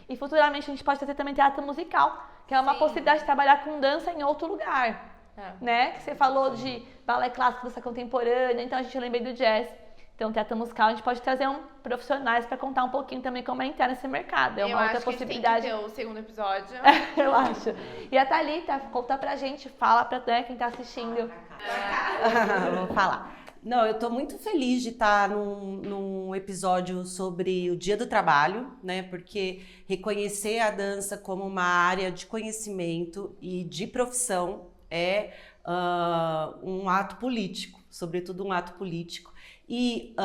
E futuramente a gente pode fazer também teatro musical, que é uma possibilidade de trabalhar com dança em outro lugar, né? Que você falou de balé clássico, dança contemporânea, então a gente lembrei do jazz. Então, teatro musical, a gente pode trazer profissionais para contar um pouquinho também como é entrar nesse mercado. É uma outra possibilidade. Eu acho que tem que ter o segundo episódio. Eu acho. E a Thalita, conta pra gente, fala pra quem tá assistindo. Vamos falar. Não, eu tô muito feliz de estar num episódio sobre o Dia do Trabalho, né? Porque reconhecer a dança como uma área de conhecimento e de profissão é um ato político, sobretudo um ato político. E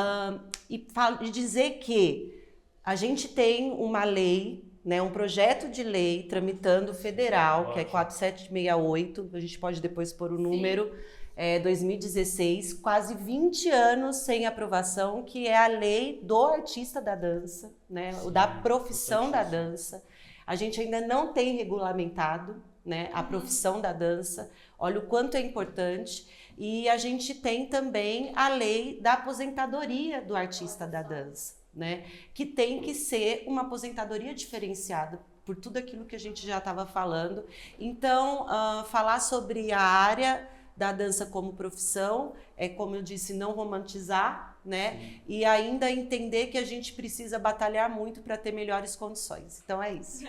dizer que a gente tem uma lei, né, um projeto de lei tramitando federal, que é 4768, a gente pode depois pôr o número, 2016, quase 20 anos sem aprovação, que é a lei do artista da dança, né, da profissão da dança. A gente ainda não tem regulamentado, né, a profissão da dança, olha o quanto é importante. E a gente tem também a lei da aposentadoria do artista da dança, né? Que tem que ser uma aposentadoria diferenciada por tudo aquilo que a gente já estava falando. Então, falar sobre a área da dança como profissão é, como eu disse, não romantizar, né? E ainda entender que a gente precisa batalhar muito para ter melhores condições. Então é isso.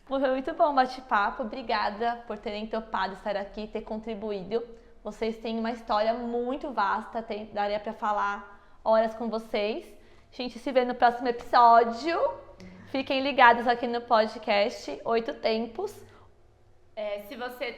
Foi muito bom o bate-papo. Obrigada por terem topado estar aqui, ter contribuído. Vocês têm uma história muito vasta, daria para falar horas com vocês. A gente se vê no próximo episódio. Fiquem ligados aqui no podcast 8 Tempos. Se você...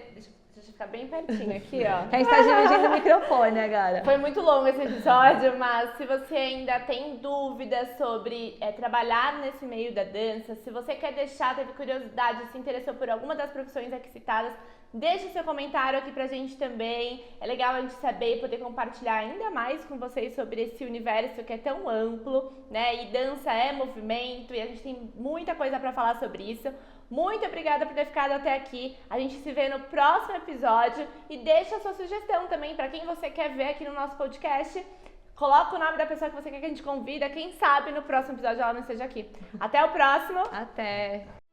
Deixa eu ficar bem pertinho aqui, ó. A gente tá dividindo o microfone agora. Foi muito longo esse episódio, mas se você ainda tem dúvidas sobre trabalhar nesse meio da dança, se você quer deixar, teve curiosidade, se interessou por alguma das profissões aqui citadas, deixe seu comentário aqui pra gente também. É legal a gente saber e poder compartilhar ainda mais com vocês sobre esse universo que é tão amplo, né? E dança é movimento e a gente tem muita coisa pra falar sobre isso. Muito obrigada por ter ficado até aqui. A gente se vê no próximo episódio e deixa a sua sugestão também pra quem você quer ver aqui no nosso podcast. Coloca o nome da pessoa que você quer que a gente convida. Quem sabe no próximo episódio ela não esteja aqui. Até o próximo. Até!